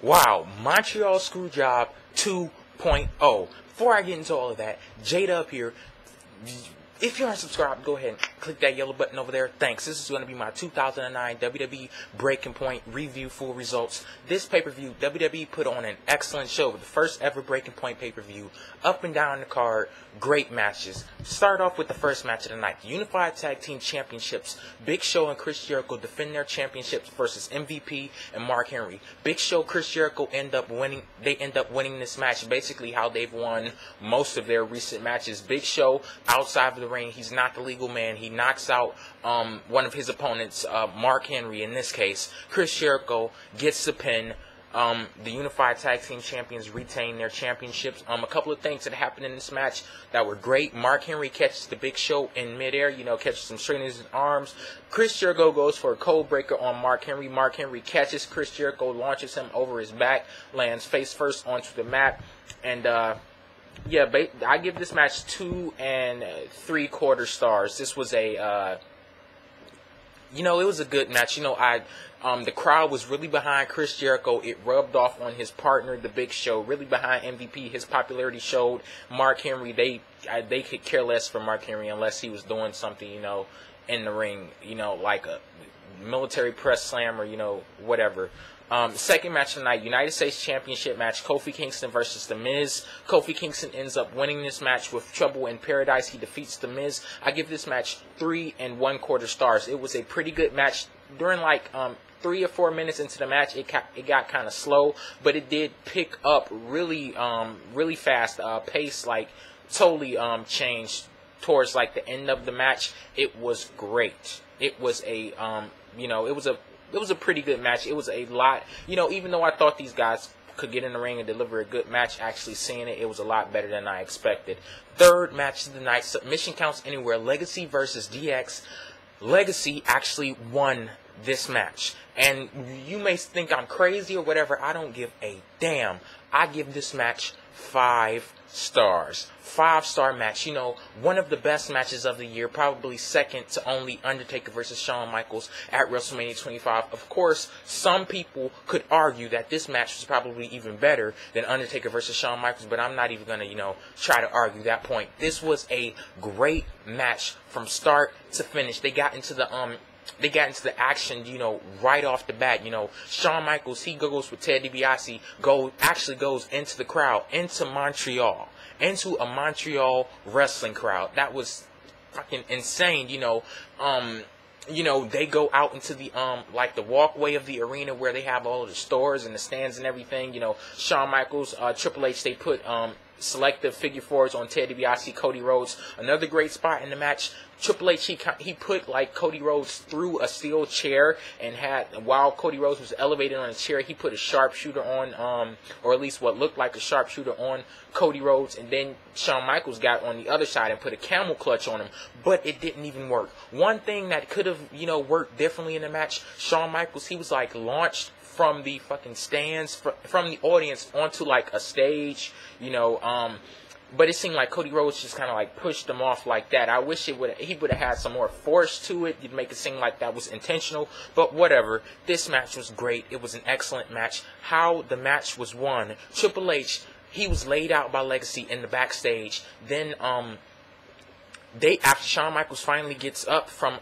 Wow, Montreal Screwjob 2.0. Before I get into all of that, Jada up here. If you aren't subscribed, go ahead and click that yellow button over there. Thanks. This is going to be my 2009 WWE Breaking Point review full results. This pay-per-view, WWE put on an excellent show with the first ever Breaking Point pay-per-view. Up and down the card, great matches. Start off with the first match of the night. The Unified Tag Team Championships. Big Show and Chris Jericho defend their championships versus MVP and Mark Henry. Big Show, Chris Jericho end up winning. They end up winning this match. Basically how they've won most of their recent matches. Big Show outside of the ring. He's not the legal man. He knocks out one of his opponents, Mark Henry in this case. Chris Jericho gets the pin. The Unified Tag Team Champions retain their championships. A couple of things that happened in this match that were great. Mark Henry catches the Big Show in midair, catches him straight in his arms. Chris Jericho goes for a code breaker on Mark Henry. Mark Henry catches Chris Jericho, launches him over his back, lands face first onto the mat, and yeah, I give this match 2 3/4 stars. This was a, it was a good match. The crowd was really behind Chris Jericho. It rubbed off on his partner, The Big Show. Really behind MVP. His popularity showed. Mark Henry, they could care less for Mark Henry unless he was doing something, in the ring, like a military press slam or, whatever. Second match tonight, United States Championship match, Kofi Kingston versus The Miz. Kofi Kingston ends up winning this match with Trouble in Paradise. He defeats The Miz. I give this match 3 1/4 stars. It was a pretty good match. During 3 or 4 minutes into the match, it got kind of slow, but it did pick up really fast. Pace totally changed towards the end of the match. It was great. It was a it was a pretty good match. It was a lot, even though I thought these guys could get in the ring and deliver a good match, actually seeing it, it was a lot better than I expected. Third match of the night, Submission Counts Anywhere, Legacy versus DX. Legacy actually won this match. And you may think I'm crazy or whatever. I don't give a damn. I give this match 5 stars. 5-star match. One of the best matches of the year. Probably second to only Undertaker versus Shawn Michaels at WrestleMania 25. Of course, some people could argue that this match was probably even better than Undertaker versus Shawn Michaels, but I'm not even going to, try to argue that point. This was a great match from start to finish. They got into the action, right off the bat. Shawn Michaels, he goes with Ted DiBiase, actually goes into the crowd, into Montreal, into a Montreal wrestling crowd. That was fucking insane, they go out into the the walkway of the arena where they have all of the stores and the stands and everything. Shawn Michaels, Triple H, they put selective figure fours on Ted DiBiase, Cody Rhodes. Another great spot in the match. Triple H, he put Cody Rhodes through a steel chair, and while Cody Rhodes was elevated on a chair, he put a sharpshooter on, or at least what looked like a sharpshooter on Cody Rhodes, and then Shawn Michaels got on the other side and put a camel clutch on him, but it didn't even work. One thing that could have, worked differently in the match, Shawn Michaels, he was launched from the fucking stands, from the audience onto a stage, but it seemed like Cody Rhodes just kind of pushed him off like that. I wish he would have had some more force to it. You'd make it seem like that was intentional, but whatever. This match was great. It was an excellent match. How the match was won, Triple H, he was laid out by Legacy in the backstage. Then after Shawn Michaels finally gets up from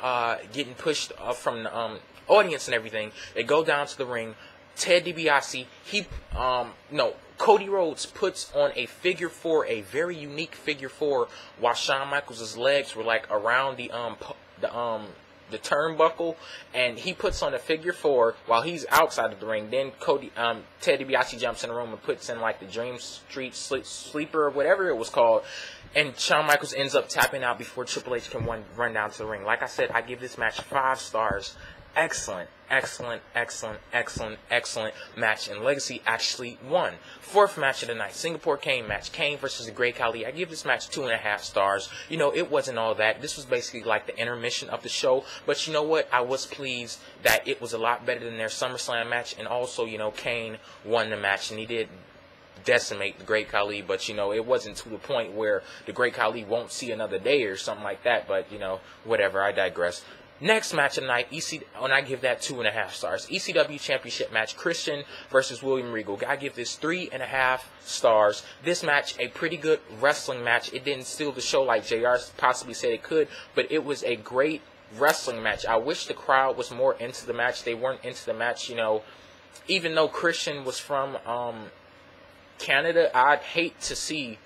getting pushed from the audience and everything, they go down to the ring. Ted DiBiase, Cody Rhodes puts on a figure 4, a very unique figure 4, while Shawn Michaels' legs were around the turnbuckle, and he puts on a figure 4 while he's outside of the ring. Then Ted DiBiase jumps in the room and puts in the Dream Street Sleeper or whatever it was called, and Shawn Michaels ends up tapping out before Triple H can run down to the ring. Like I said, I give this match 5 stars. Excellent match, and Legacy actually won. Fourth match of the night, Singapore Kane match, Kane versus the Great Khali. I give this match 2.5 stars. It wasn't all that. This was basically the intermission of the show, but you know what? I was pleased that it was a lot better than their SummerSlam match, and also, Kane won the match, and he did decimate the Great Khali, but it wasn't to the point where the Great Khali won't see another day or something like that, but whatever, I digress. Next match of the night, and I give that 2.5 stars. ECW Championship match, Christian versus William Regal. I give this 3.5 stars. This match, a pretty good wrestling match. It didn't steal the show like JR possibly said it could, but it was a great wrestling match. I wish the crowd was more into the match. They weren't into the match, you know. Even though Christian was from Canada, I'd hate to see,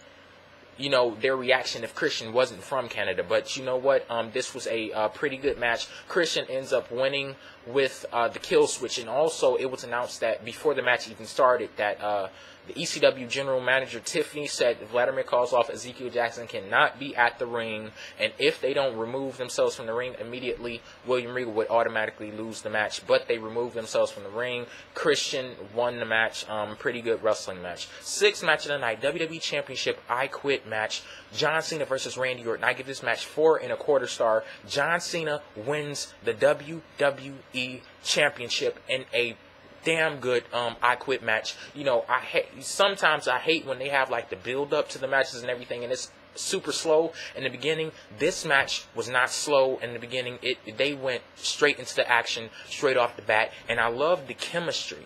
you know, their reaction if Christian wasn't from Canada. But you know what? This was a pretty good match. Christian ends up winning with the kill switch. And also, it was announced that before the match even started that the ECW general manager, Tiffany, said Vladimir Kozlov, Ezekiel Jackson cannot be at the ring. And if they don't remove themselves from the ring immediately, William Regal would automatically lose the match. But they removed themselves from the ring. Christian won the match. Pretty good wrestling match. Sixth match of the night, WWE Championship I Quit match. John Cena versus Randy Orton. I give this match 4.25 stars. John Cena wins the WWE Championship in a damn good I Quit match. You know, sometimes I hate when they have like the build up to the matches and everything, and it's super slow in the beginning. This match was not slow in the beginning. They went straight into the action, straight off the bat, and I love the chemistry.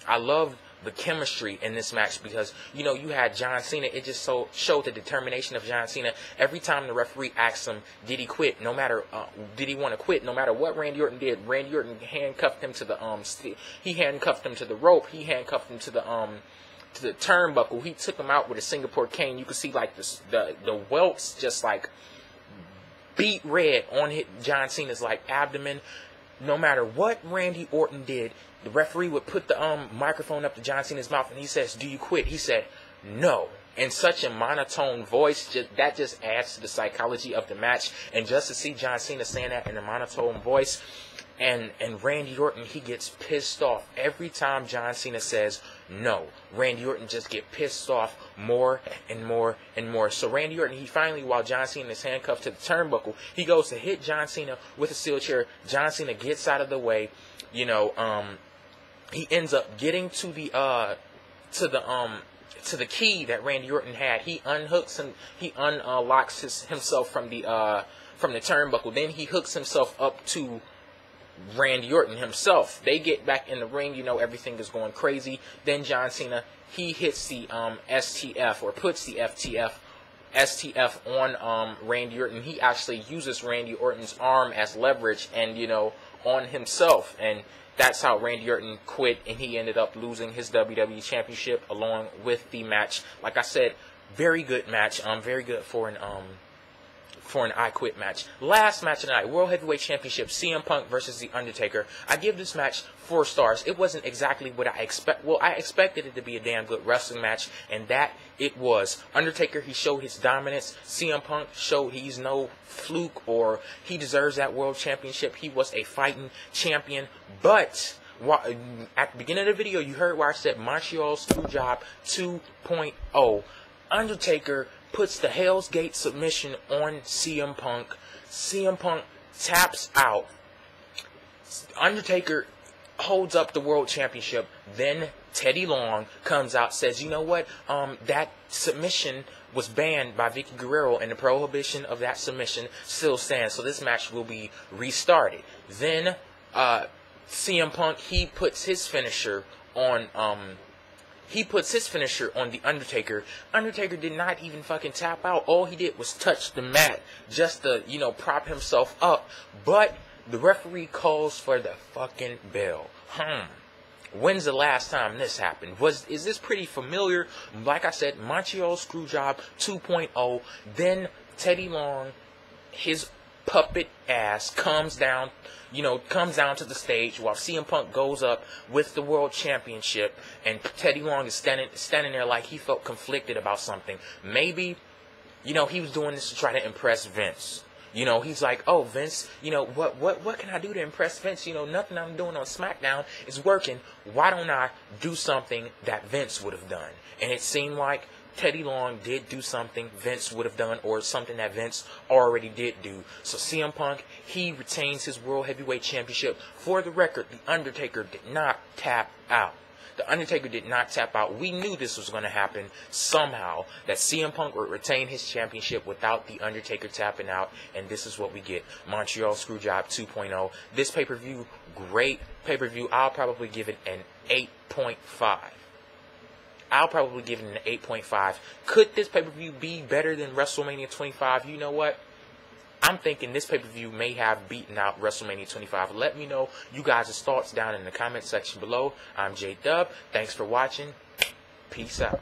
I love the chemistry in this match because, you know, you had John Cena. It just showed the determination of John Cena. Every time the referee asked him, did he quit? No matter, did he want to quit? No matter what Randy Orton did, Randy Orton handcuffed him to the he handcuffed him to the rope. He handcuffed him to the turnbuckle. He took him out with a Singapore cane. You could see like the welts just like beat red on John Cena's like abdomen. No matter what Randy Orton did, the referee would put the microphone up to John Cena's mouth, and he says, "Do you quit?" He said, "No." In such a monotone voice, that just adds to the psychology of the match. And just to see John Cena saying that in a monotone voice, and Randy Orton, he gets pissed off every time John Cena says no. Randy Orton just get pissed off more and more and more. So Randy Orton, he finally, while John Cena is handcuffed to the turnbuckle, he goes to hit John Cena with a steel chair. John Cena gets out of the way. You know, he ends up getting to the key that Randy Orton had. He unhooks him. He unlocks himself from the turnbuckle. Then he hooks himself up to Randy Orton himself. They get back in the ring. You know, everything is going crazy. Then John Cena, he hits the STF, or puts the STF on Randy Orton. He actually uses Randy Orton's arm as leverage, and you know, on himself. And that's how Randy Orton quit, and he ended up losing his WWE Championship along with the match. Like I said, very good match. Very good for an I Quit match. Last match of the night, World Heavyweight Championship, CM Punk versus The Undertaker. I give this match 4 stars. It wasn't exactly what I expect. Well, I expected it to be a damn good wrestling match, and that it was. Undertaker, he showed his dominance. CM Punk showed he's no fluke, or he deserves that World Championship. He was a fighting champion. But at the beginning of the video, you heard where I said Montreal Screwjob 2.0. Undertaker puts the Hell's Gate submission on CM Punk. CM Punk taps out. Undertaker holds up the World Championship. Then Teddy Long comes out, says, you know what, that submission was banned by Vicky Guerrero, and the prohibition of that submission still stands. So this match will be restarted. Then CM Punk, he puts his finisher on The Undertaker. Undertaker did not even fucking tap out. All he did was touch the mat just to, you know, prop himself up. But the referee calls for the fucking bell. When's the last time this happened? Is this pretty familiar? Like I said, Montreal Screwjob 2.0. Then Teddy Long, his puppet ass, comes down to the stage while CM Punk goes up with the World Championship, and Teddy Long is standing there like he felt conflicted about something. Maybe, you know, he was doing this to try to impress Vince. You know, he's like, oh, Vince, you know, what can I do to impress Vince? You know, nothing I'm doing on SmackDown is working. Why don't I do something that Vince would have done? And it seemed like Teddy Long did do something Vince would have done, or something that Vince already did do. So CM Punk, he retains his World Heavyweight Championship. For the record, The Undertaker did not tap out. The Undertaker did not tap out. We knew this was going to happen somehow, that CM Punk would retain his championship without The Undertaker tapping out, and this is what we get. Montreal Screwjob 2.0. This pay-per-view, great pay-per-view. I'll probably give it an 8.5. I'll probably give it an 8.5. Could this pay-per-view be better than WrestleMania 25? You know what? I'm thinking this pay-per-view may have beaten out WrestleMania 25. Let me know you guys' thoughts down in the comment section below. I'm J-Dub. Thanks for watching. Peace out.